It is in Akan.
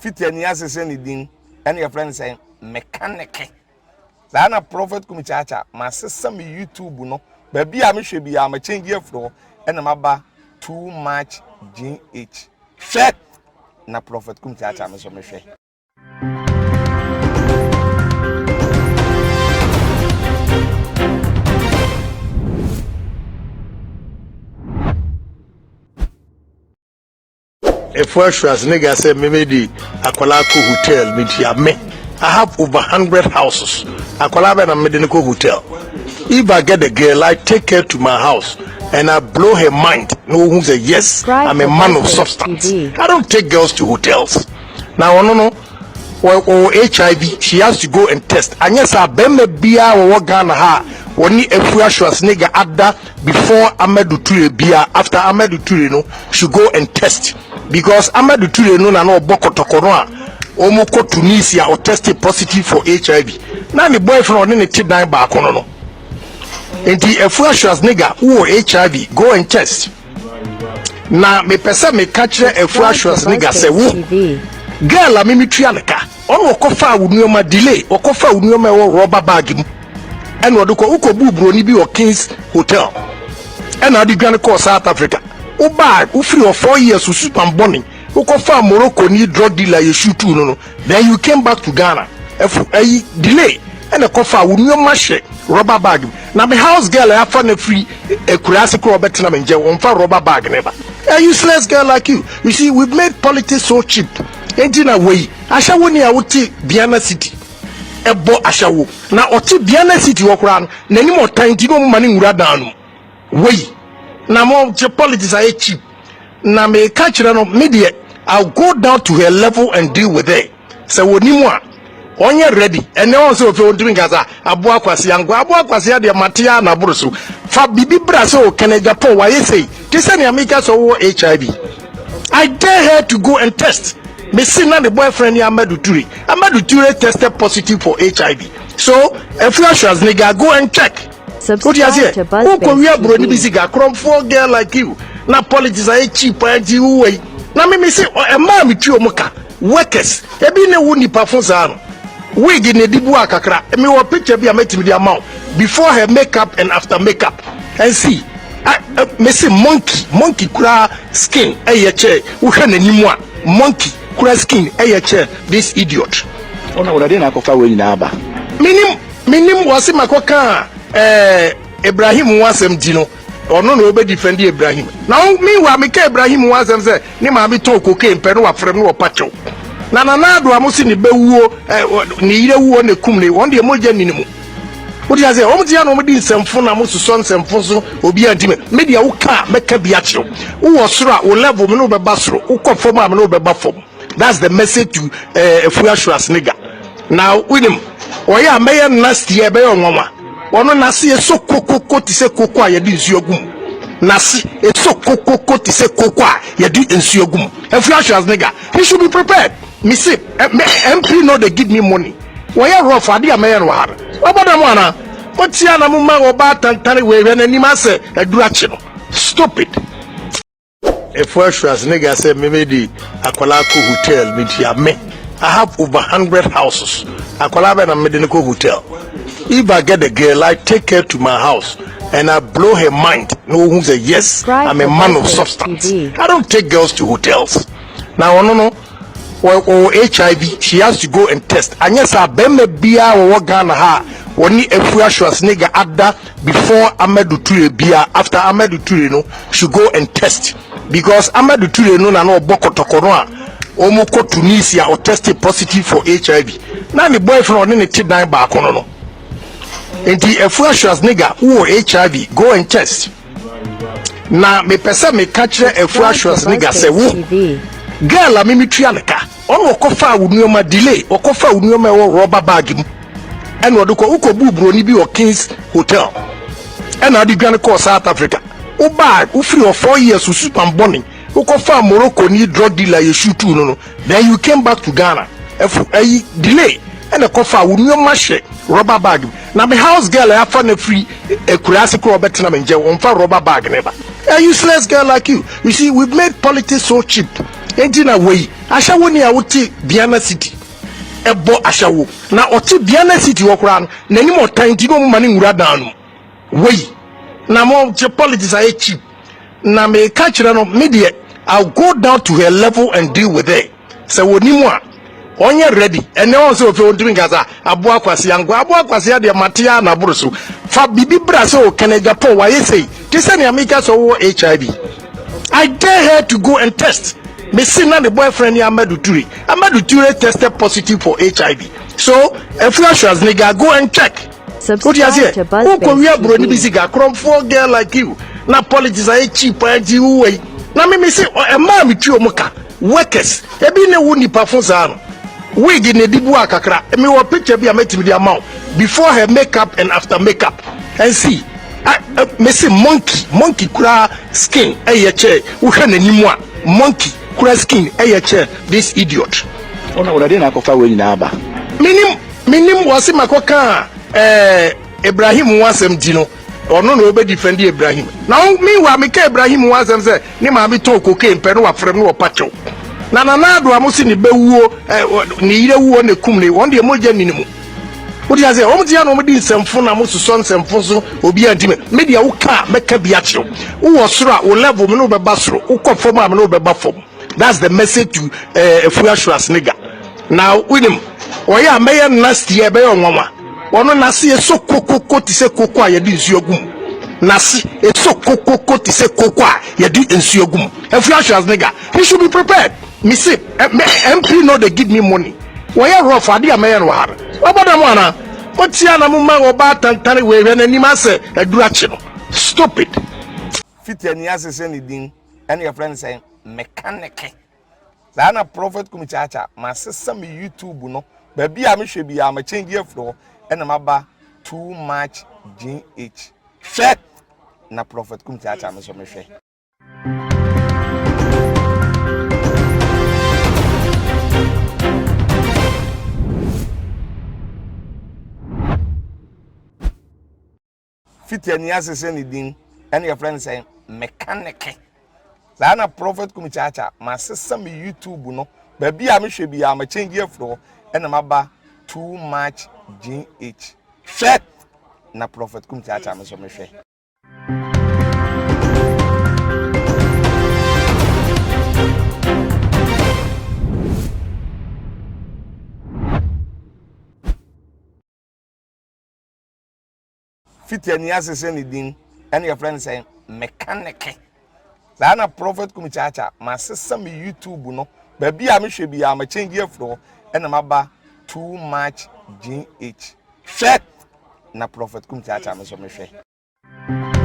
fit any as anything, and your friends say mechanic. Sana prophet kumichacha, my sister me YouTube no, baby I should be a change here floor, and I'm about too much GH. Share na prophet kumichacha me so me share. If Schwarzenegger said maybe Akwalako Hotel, I have over 100 houses. Akwalaba and Medical Hotel. If I get a girl, I take her to my house and I blow her mind. No who say yes, I'm a man of substance. I don't take girls to hotels. Now no. Or HIV, she has to go and test. And yes, I bembe bia or Ghana ha. Woni Afia Schwarzenegger ada before Amadou Touré bia after Amadou Touré no she go and test because Amadou Touré no na no boko tokoro a omoko Tunisia or tested positive for HIV. Na me boyfriend on ne tidan ba kono no. Enti Afia Schwarzenegger who HIV go and test. Na me pesa me catch Afia Schwarzenegger say wo girl me tuaneka on okofa wunuoma delay okofa wunuoma wo rubber bag mu and uko bubro ni bi o Kings Hotel and adi gwan call South Africa o bag o free of 4 years so super bonning uko fa Morocco ni drug dealer you shoot no then you came back to Ghana delay and a kofa wunuoma she rubber bag na me house girl afa na free a kurase ko betina menje won fa rubber bag never a useless girl like you see we've made politics so cheap entina way ashawo ni awuti Biana City ebo ashawo na oti Biana City wokura no nani mo tanti no mani ngura dan no way na mo che politics are cheap na me catch no media I'll go down to her level and deal with her so woni mo a onye ready and no so if you doing gaza abo akwase de matia na buruso fa bibi braso Agyapong why say this any America so HIV I dare her to go and test. Me see now the boyfriend Amadou Touré tested positive for HIV. So if you Schwarzenegger go and check. Subscribe to Buzz 4 girl like you. Na politics are cheap and you way. Na me say a man with you moka workers. E bi ne woni perform ano. Wig in the dibu akakra. Me wo picture bi ameti the amount before her makeup and after makeup. And see me say monkey kura skin eye che wo hwe nanimu a monkey kura skin eye che this idiot ona wona na akofa we nyina aba minim wase makoka Ibrahim wasem dino ono no be defend Ibrahim now me wa me ka Ibrahim wasem say ni ma bi ton cocaine pe no wa frem no wa pacho na do amusi ni bewuo ni ire wuo ne kum ne won de moja ninimu what you say omutia no mudi nsemfo na mususo nsemfo so obi antime media wuka meka bia kiro wo soro a wo level me no be basoro wo kofom a me no be bafom that's the message to Afia Schwarzenegger now with him oya meya nasty e be onwoma ono nase so kokoko ti se koko a ye di nsuogum nase e so kokoko ti se koko a ye di nsuogum Afia Schwarzenegger he should be prepared me say MP no they give me money why rough adi ameya no har obodo mo ana otia na mo ma oba tantare we na ni ma se adurachi no stop it if Schwarzenegger said maybe Akwalako Hotel I have over 100 houses Akwalaba and Medical Hotel if I get a girl I take her to my house and I blow her mind no who say yes I'm a man of substance I don't take girls to hotels now no or HIV she has to go and test and yes I bembe bia or Ghana ha woni Afia Schwarzenegger ada before Amadou Touré bia after Amadou Touré no she go and test because Amadou Touré no na no boko tokoro a omoko Tunisia or tested positive for HIV na me boyfriend on ne tidan ba kono no enti Afia Schwarzenegger who HIV go and test na me pesa me catch Afia Schwarzenegger say wo girl me tuaneka on okofa wunuoma delay okofa wunuoma wo rubber bag mu and uko bubro ni bi o Kings Hotel and adi gwan call South Africa o bag o free of 4 years so super bonning ukofa Morocco ni drug dealer you shoot no then you came back to Ghana delay and okofa wunuoma she rubber bag na me house girl afa na free a kurase ko betina menje won fa rubber bag never a useless girl like you see we've made politics so cheap enti na wei ahyawo ni a wote Biana City ebo ahyawo na ote Biana City wokra no nanim otan ti no ma ne nwura dan no wei na mo che politics are cheap na me ka kire no me de I'll go down to her level and deal with her so woni mu a onye ready ene on so fe on drink asa abo akwase angwa abo akwase de matia na boroso fa bibi bra so Agyapong wa yesei ti se ne amika so wo HIV I dare her to go and test me see na the boyfriend ya Amadu Ture tested positive for HIV so Afia Schwarzenegger go and check. Subscribe to Buzz TV. Girl like you. Na politics are cheap and you way. Na me say a man with you moka workers. Ebi ne woni perform ano. Wig in the dibu akakra. Me wa picture bi ameti the amount before her makeup and after makeup. And see, me say monkey kura skin eye che. Wo hwe n'animu a monkey kura skin eye che this idiot. Ona urade na akofa we nyina aba. Minim wase makoka Ibrahim wasem di no ono no be defend Ibrahim now me wa me ka Ibrahim wasem say ni ma bi ton cocaine pe no wa frem no wa pacho na do amusi ni bewuo ni yire wuo ne kum ni won de moja ni mu odi ase o mtia no mdi nsemfo na mususo nsemfo so obi antime me de wo ka meka bia kiro wo soro a wo level me no be ba soro wo kofom a me no be ba fom that's the message to Afia Schwarzenegger now with him oya meya nasty e be onwa ono nasi eso kokoko ti se koko a yedi nsu agum nasi eso kokoko ti se koko a yedi nsu agum Afia Schwarzenegger he should be prepared me say MP no they give me money why rough ade ameya no har obodo mo ana otia na mo ma oba tantare we hwe na nima se adura chi no stop it fitiani asese ni din and your friend say mechanic na prophet kumichacha ma sesa me YouTube no ba bia me hwe bia ma change afro and maba too much GH shit na prophet kumichacha me so me hwe fitiani asese ni din and your friend say mechanic na prophet kumichacha ma sesa me YouTube no ba bia me hwe bia ma change afro and maba too much GH shit na prophet kumichacha me so me hwe fitiani asese ni din and your friend say mechanic na prophet kumichacha ma sesa me YouTube no ba bia me hwe bia ma change afro and maba too much GH shit na prophet kumichacha me so me hwe